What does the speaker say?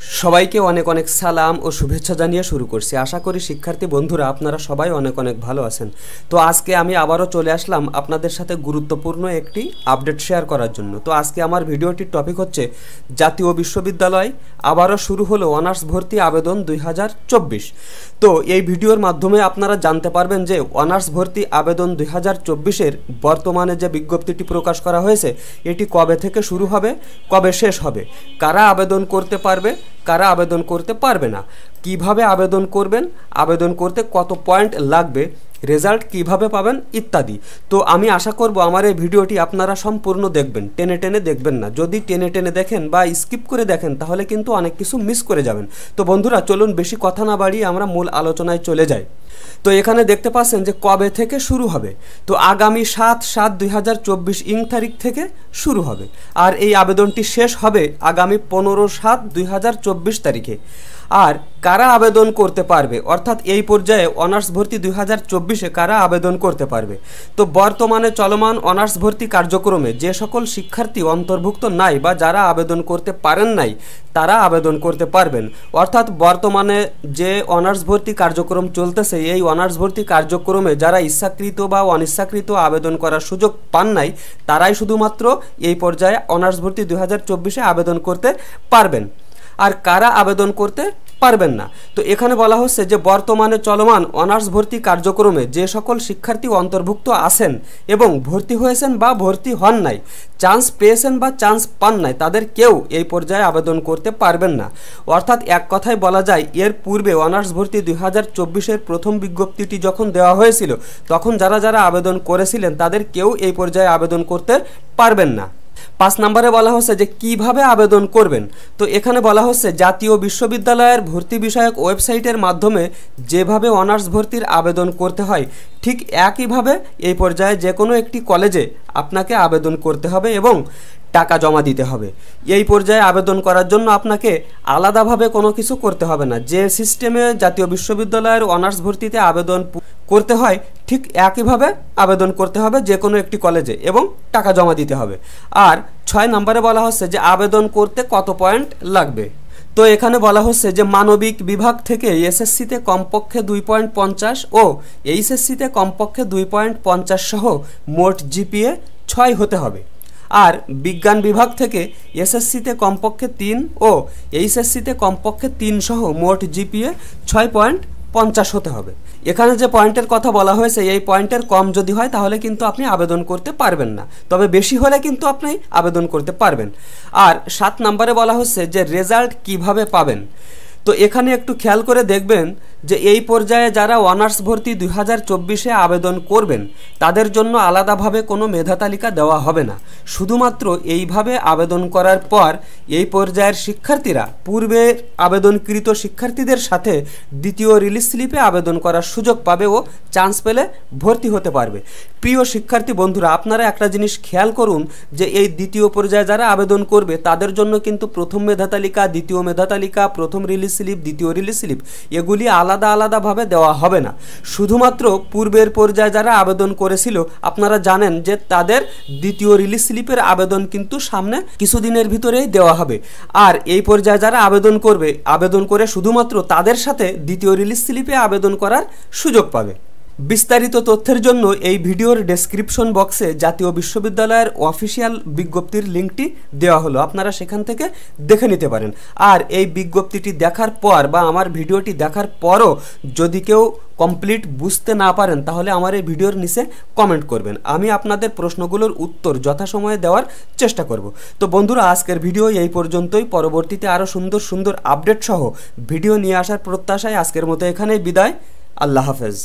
সবাইকে অনেক অনেক সালাম ও শুভেচ্ছা জানিয়ে শুরু করছি। আশা করি শিক্ষার্থী বন্ধুরা আপনারা সবাই অনেক অনেক ভালো আছেন। তো আজকে আমি আবারও চলে আসলাম আপনাদের সাথে গুরুত্বপূর্ণ একটি আপডেট শেয়ার করার জন্য। তো আজকে আমার ভিডিওটির টপিক হচ্ছে জাতীয় বিশ্ববিদ্যালয় আবারও শুরু হলো অনার্স ভর্তি আবেদন 2024। তো এই ভিডিওর মাধ্যমে আপনারা জানতে পারবেন যে অনার্স ভর্তি আবেদন 2024-এর বর্তমানে যে বিজ্ঞপ্তিটি প্রকাশ করা হয়েছে এটি কবে থেকে শুরু হবে, কবে শেষ হবে, কারা আবেদন করতে পারবে, কারা আবেদন করতে পারবে না, কিভাবে আবেদন করবেন, আবেদন করতে কত পয়েন্ট লাগবে, রেজাল্ট কিভাবে পাবেন ইত্যাদি। তো আমি আশা করব আমার এই ভিডিওটি আপনারা সম্পূর্ণ দেখবেন, টেনে টেনে দেখবেন না। যদি টেনে টেনে দেখেন বা স্কিপ করে দেখেন তাহলে কিন্তু অনেক কিছু মিস করে যাবেন। তো বন্ধুরা চলুন বেশি কথা না বাড়িয়ে আমরা মূল আলোচনায় চলে যাই। তো এখানে দেখতে পাচ্ছেন যে কবে থেকে শুরু হবে। তো আগামী 7/7/2024 তারিখ থেকে শুরু হবে আর এই আবেদনটি শেষ হবে আগামী 15/7/2024 তারিখে। আর কারা আবেদন করতে পারবে, অর্থাৎ এই পর্যায়ে অনার্স ভর্তি 2024-এ কারা আবেদন করতে পারবে। তো বর্তমানে চলমান অনার্স ভর্তি কার্যক্রমে যে সকল শিক্ষার্থী অন্তর্ভুক্ত নাই বা যারা আবেদন করতে পারেন নাই তারা আবেদন করতে পারবেন। অর্থাৎ বর্তমানে যে অনার্স ভর্তি কার্যক্রম চলতেছে এই অনার্স ভর্তি কার্যক্রমে যারা ইচ্ছাকৃত বা অনিচ্ছাকৃত আবেদন করার সুযোগ পান নাই তারাই শুধুমাত্র এই পর্যায়ে অনার্স ভর্তি 2024-এ আবেদন করতে পারবেন। আর কারা আবেদন করতে পারবেন না, তো এখানে বলা হচ্ছে যে বর্তমানে চলমান অনার্স ভর্তি কার্যক্রমে যে সকল শিক্ষার্থী অন্তর্ভুক্ত আছেন এবং ভর্তি হয়েছেন বা ভর্তি হন নাই, চান্স পেয়েছেন বা চান্স পান নাই, তাদের কেউ এই পর্যায়ে আবেদন করতে পারবেন না। অর্থাৎ এক কথায় বলা যায় এর পূর্বে অনার্স ভর্তি 2024-এর প্রথম বিজ্ঞপ্তিটি যখন দেওয়া হয়েছিল তখন যারা যারা আবেদন করেছিলেন তাদের কেউ এই পর্যায়ে আবেদন করতে পারবেন না। 5 নম্বরে বলা হচ্ছে যে কিভাবে আবেদন করবেন। তো এখানে বলা হচ্ছে জাতীয় বিশ্ববিদ্যালয়ের ভর্তি বিষয়ক ওয়েবসাইটের মাধ্যমে যেভাবে অনার্স ভর্তির আবেদন করতে হয় ঠিক একইভাবে এই পর্যায়ে যে কোনো একটি কলেজে আপনাকে আবেদন করতে হবে এবং টাকা জমা দিতে হবে। এই পর্যায়ে আবেদন করার জন্য আপনাকে আলাদাভাবে কোনো কিছু করতে হবে না। যে সিস্টেমে জাতীয় বিশ্ববিদ্যালয়ের অনার্স ভর্তিতে আবেদন করতে হয় ঠিক একইভাবে আবেদন করতে হবে যে কোনো একটি কলেজে এবং টাকা জমা দিতে হবে। আর 6 নম্বরে বলা হচ্ছে যে আবেদন করতে কত পয়েন্ট লাগবে। তো এখানে বলা হচ্ছে যে মানবিক বিভাগ থেকে এসএসসিতে কমপক্ষে 2.50 ও এইচএসসিতে কমপক্ষে 2.50 সহ মোট জিপিএ 6 হতে হবে। আর বিজ্ঞান বিভাগ থেকে এসএসসিতে কমপক্ষে 3 ও এইচএসসিতে কমপক্ষে 3 সহ মোট জিপিএ 6.50 হতে হবে। এখানে যে পয়েন্টের কথা বলা হয়েছে এই পয়েন্টের কম যদি হয় তাহলে কিন্তু আপনি আবেদন করতে পারবেন না, তবে বেশি হলে কিন্তু আপনি আবেদন করতে পারবেন। আর 7 নম্বরে বলা হচ্ছে যে রেজাল্ট কিভাবে পাবেন। তো এখানে একটু খেয়াল করে দেখবেন যে এই পর্যায়ে যারা অনার্স ভর্তি 2024-এ আবেদন করবেন তাদের জন্য আলাদাভাবে কোনো মেধা তালিকা দেওয়া হবে না। শুধুমাত্র এইভাবে আবেদন করার পর এই পর্যায়ের শিক্ষার্থীরা পূর্বে আবেদনকৃত শিক্ষার্থীদের সাথে দ্বিতীয় রিলিজ স্লিপে আবেদন করার সুযোগ পাবে ও চান্স পেলে ভর্তি হতে পারবে। প্রিয় শিক্ষার্থী বন্ধুরা আপনারা একটা জিনিস খেয়াল করুন যে এই দ্বিতীয় পর্যায়ে যারা আবেদন করবে তাদের জন্য কিন্তু প্রথম মেধা তালিকা, দ্বিতীয় মেধা তালিকা, প্রথম রিলিজ স্লিপ, দ্বিতীয় রিলিজ স্লিপ এগুলি আলাদা আলাদাভাবে দেওয়া হবে না। শুধুমাত্র পূর্বের পর্যায়ে যারা আবেদন করেছিল আপনারা জানেন যে তাদের দ্বিতীয় রিলিজ স্লিপের আবেদন কিন্তু সামনে কিছুদিনের ভিতরেই দেওয়া হবে। আর এই পর্যায়ে যারা আবেদন করবে আবেদন করে শুধুমাত্র তাদের সাথে দ্বিতীয় রিলিজ স্লিপে আবেদন করার সুযোগ পাবে। বিস্তারিত তথ্যের জন্য এই ভিডিওর ডেসক্রিপশন বক্সে জাতীয় বিশ্ববিদ্যালয়ের অফিসিয়াল বিজ্ঞপ্তির লিঙ্কটি দেওয়া হলো, আপনারা সেখান থেকে দেখে নিতে পারেন। আর এই বিজ্ঞপ্তিটি দেখার পর বা আমার ভিডিওটি দেখার পরও যদি কেউ কমপ্লিট বুঝতে না পারেন তাহলে আমার এই ভিডিওর নিচে কমেন্ট করবেন, আমি আপনাদের প্রশ্নগুলোর উত্তর যথাসময়ে দেওয়ার চেষ্টা করব। তো বন্ধুরা আজকের ভিডিও এই পর্যন্তই। পরবর্তীতে আরও সুন্দর সুন্দর আপডেট সহ ভিডিও নিয়ে আসার প্রত্যাশায় আজকের মতো এখানেই বিদায়। আল্লাহ হাফেজ।